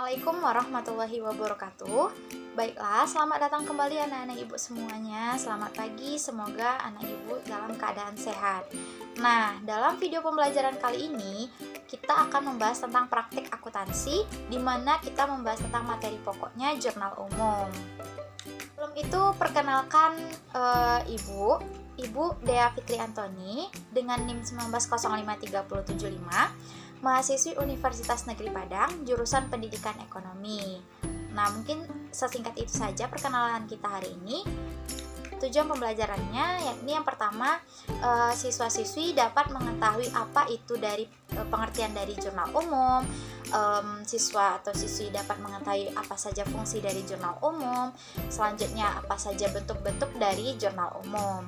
Assalamualaikum warahmatullahi wabarakatuh. Baiklah, selamat datang kembali anak-anak ibu semuanya. Selamat pagi, semoga anak ibu dalam keadaan sehat. Nah, dalam video pembelajaran kali ini kita akan membahas tentang praktik akuntansi, di mana kita membahas tentang materi pokoknya jurnal umum. Sebelum itu, perkenalkan Ibu Dea Fitri Antoni dengan NIM 1905375, mahasiswi Universitas Negeri Padang, jurusan Pendidikan Ekonomi. Nah, mungkin sesingkat itu saja perkenalan kita hari ini. Tujuan pembelajarannya yakni yang pertama, siswa-siswi dapat mengetahui apa itu dari pengertian dari jurnal umum. Siswa atau siswi dapat mengetahui apa saja fungsi dari jurnal umum. Selanjutnya, apa saja bentuk-bentuk dari jurnal umum.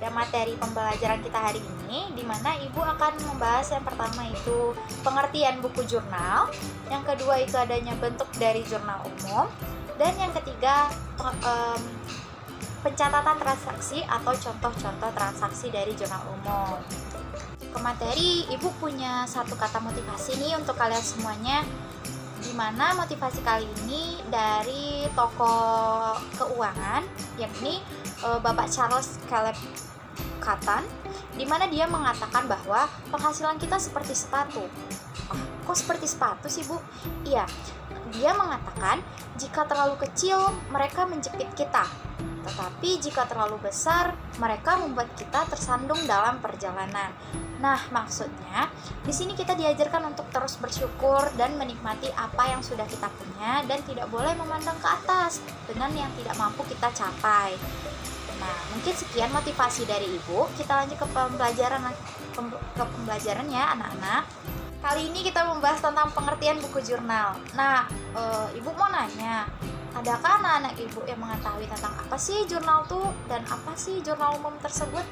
Ada materi pembelajaran kita hari ini, di mana Ibu akan membahas yang pertama itu pengertian buku jurnal, yang kedua itu adanya bentuk dari jurnal umum, dan yang ketiga pencatatan transaksi atau contoh-contoh transaksi dari jurnal umum. Ke materi, Ibu punya satu kata motivasi nih untuk kalian semuanya, di mana motivasi kali ini dari tokoh keuangan, yakni Bapak Charles Caleb Catton, di mana dia mengatakan bahwa penghasilan kita seperti sepatu. Kok seperti sepatu sih, Bu? Iya, dia mengatakan jika terlalu kecil mereka menjepit kita, tetapi jika terlalu besar mereka membuat kita tersandung dalam perjalanan. Nah, maksudnya di sini kita diajarkan untuk terus bersyukur dan menikmati apa yang sudah kita punya dan tidak boleh memandang ke atas dengan yang tidak mampu kita capai. Nah, mungkin sekian motivasi dari Ibu. Kita lanjut ke pembelajarannya, anak-anak. Kali ini kita membahas tentang pengertian buku jurnal. Nah, Ibu mau nanya, adakah anak-anak Ibu yang mengetahui tentang apa sih jurnal tuh dan apa sih jurnal umum tersebut?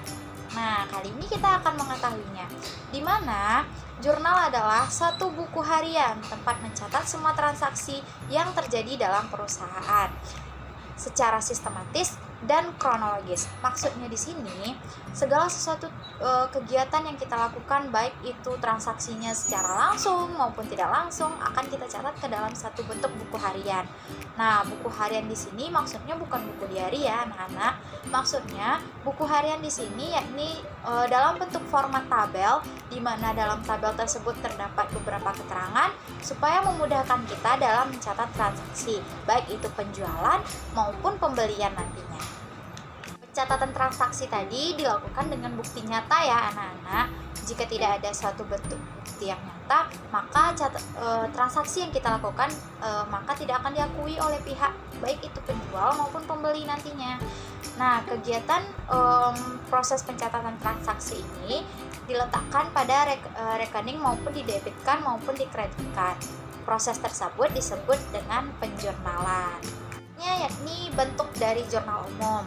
Nah, kali ini kita akan mengetahuinya. Di mana jurnal adalah satu buku harian tempat mencatat semua transaksi yang terjadi dalam perusahaan secara sistematis dan kronologis. Maksudnya di sini segala sesuatu kegiatan yang kita lakukan, baik itu transaksinya secara langsung maupun tidak langsung, akan kita catat ke dalam satu bentuk buku harian. Nah, buku harian di sini maksudnya bukan buku diari ya, anak-anak. Maksudnya buku harian di sini yakni dalam bentuk format tabel, di mana dalam tabel tersebut terdapat beberapa keterangan supaya memudahkan kita dalam mencatat transaksi, baik itu penjualan maupun pembelian nantinya. Pencatatan transaksi tadi dilakukan dengan bukti nyata ya, anak-anak. Jika tidak ada suatu bentuk bukti yang nyata, maka transaksi yang kita lakukan maka tidak akan diakui oleh pihak baik itu penjual maupun pembeli nantinya. Nah, kegiatan proses pencatatan transaksi ini diletakkan pada rekening maupun didebitkan maupun dikreditkan. Proses tersebut disebut dengan penjurnalan. Yakni bentuk dari jurnal umum.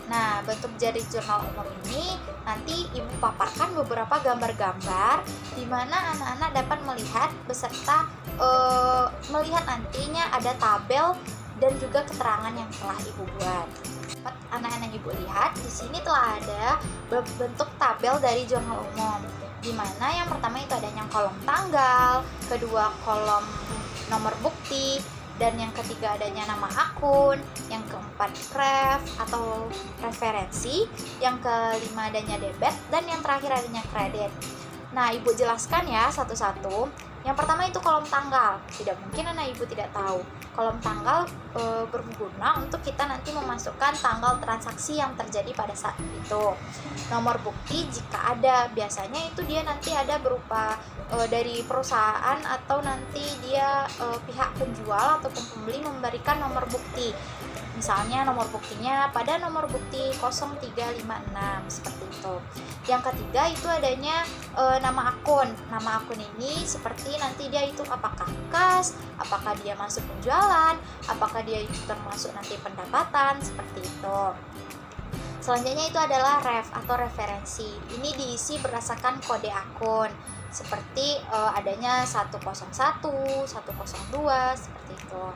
Nah, bentuk dari jurnal umum ini nanti Ibu paparkan beberapa gambar-gambar di mana anak-anak dapat melihat beserta melihat nantinya ada tabel dan juga keterangan yang telah Ibu buat. Anak-anak Ibu lihat di sini telah ada bentuk tabel dari jurnal umum, di mana yang pertama itu adanya kolom tanggal, kedua kolom nomor bukti, dan yang ketiga adanya nama akun, yang keempat ref atau referensi, yang kelima adanya debit, dan yang terakhir adanya kredit. Nah, Ibu jelaskan ya satu-satu. Yang pertama itu kolom tanggal. Tidak mungkin anak Ibu tidak tahu. Kolom tanggal berguna untuk kita nanti memasukkan tanggal transaksi yang terjadi pada saat itu. Nomor bukti jika ada, biasanya itu dia nanti ada berupa dari perusahaan atau nanti dia pihak penjual ataupun pembeli memberikan nomor bukti. Misalnya nomor buktinya pada nomor bukti 0356 seperti itu. Yang ketiga itu adanya nama akun. Nama akun ini seperti nanti dia itu apakah kas, apakah dia masuk penjualan, apakah dia itu termasuk nanti pendapatan, seperti itu. Selanjutnya itu adalah ref atau referensi. Ini diisi berdasarkan kode akun, seperti adanya 101, 102, seperti itu.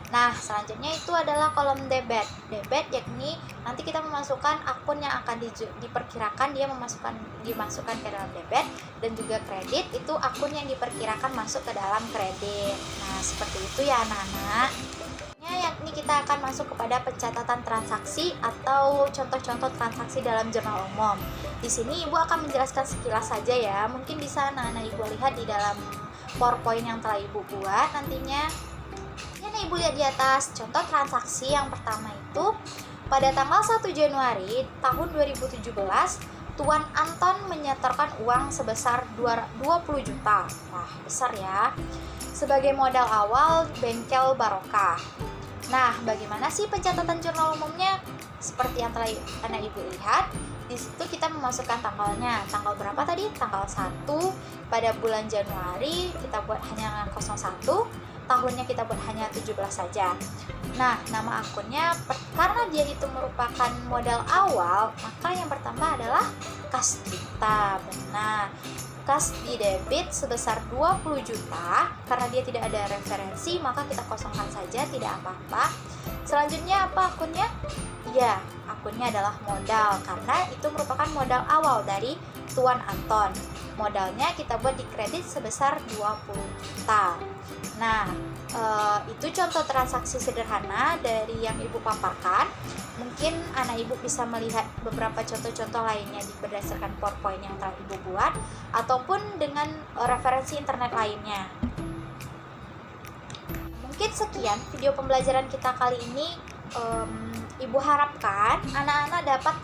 Nah, selanjutnya itu adalah kolom debit. Debit yakni nanti kita memasukkan akun yang akan diperkirakan dia dimasukkan ke dalam debit, dan juga kredit itu akun yang diperkirakan masuk ke dalam kredit. Nah, seperti itu ya anak-anak. Yakni kita akan masuk kepada pencatatan transaksi atau contoh-contoh transaksi dalam jurnal umum. Di sini Ibu akan menjelaskan sekilas saja ya. Mungkin bisa anak-anak Ibu lihat di dalam PowerPoint yang telah Ibu buat nantinya. Nah, Ibu lihat di atas contoh transaksi yang pertama itu pada tanggal 1 Januari tahun 2017 Tuan Anton menyetorkan uang sebesar 20 juta. Wah, besar ya. Sebagai modal awal bengkel Barokah. Nah, bagaimana sih pencatatan jurnal umumnya? Seperti yang telah anak Ibu lihat, di situ kita memasukkan tanggalnya. Tanggal berapa tadi? Tanggal 1 pada bulan Januari kita buat hanya 01. Tahunnya kita buat hanya 17 saja. Nah, nama akunnya karena dia itu merupakan modal awal, maka yang pertama adalah kas kita. Benar. Kas di debit sebesar 20 juta. Karena dia tidak ada referensi, maka kita kosongkan saja, tidak apa-apa. Selanjutnya apa akunnya? Ya, akunnya adalah modal karena itu merupakan modal awal dari Tuan Anton. Modalnya kita buat di kredit sebesar 20 juta. Nah, itu contoh transaksi sederhana dari yang Ibu paparkan. Mungkin anak Ibu bisa melihat beberapa contoh-contoh lainnya berdasarkan PowerPoint yang telah Ibu buat ataupun dengan referensi internet lainnya. Mungkin sekian video pembelajaran kita kali ini. Ibu harapkan anak-anak dapat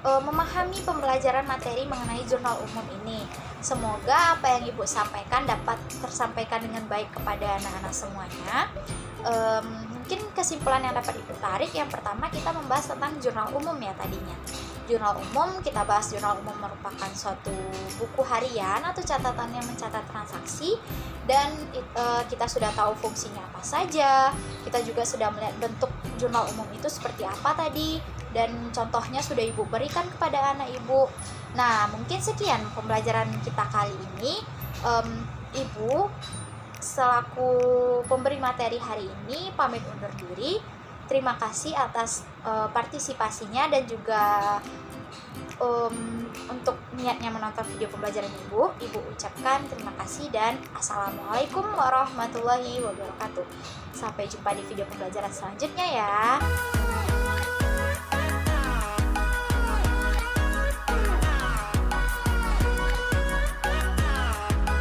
memahami pembelajaran materi mengenai jurnal umum ini. Semoga apa yang Ibu sampaikan dapat tersampaikan dengan baik kepada anak-anak semuanya. Mungkin kesimpulan yang dapat Ibu tarik, yang pertama kita membahas tentang jurnal umum ya tadinya. Jurnal umum, kita bahas jurnal umum merupakan suatu buku harian atau catatan yang mencatat transaksi, dan kita sudah tahu fungsinya apa saja. Kita juga sudah melihat bentuk jurnal umum itu seperti apa tadi, dan contohnya sudah Ibu berikan kepada anak Ibu. Nah, mungkin sekian pembelajaran kita kali ini. Ibu selaku pemberi materi hari ini pamit undur diri. Terima kasih atas partisipasinya dan juga untuk niatnya menonton video pembelajaran Ibu. Ibu ucapkan terima kasih dan Assalamualaikum warahmatullahi wabarakatuh. Sampai jumpa di video pembelajaran selanjutnya ya.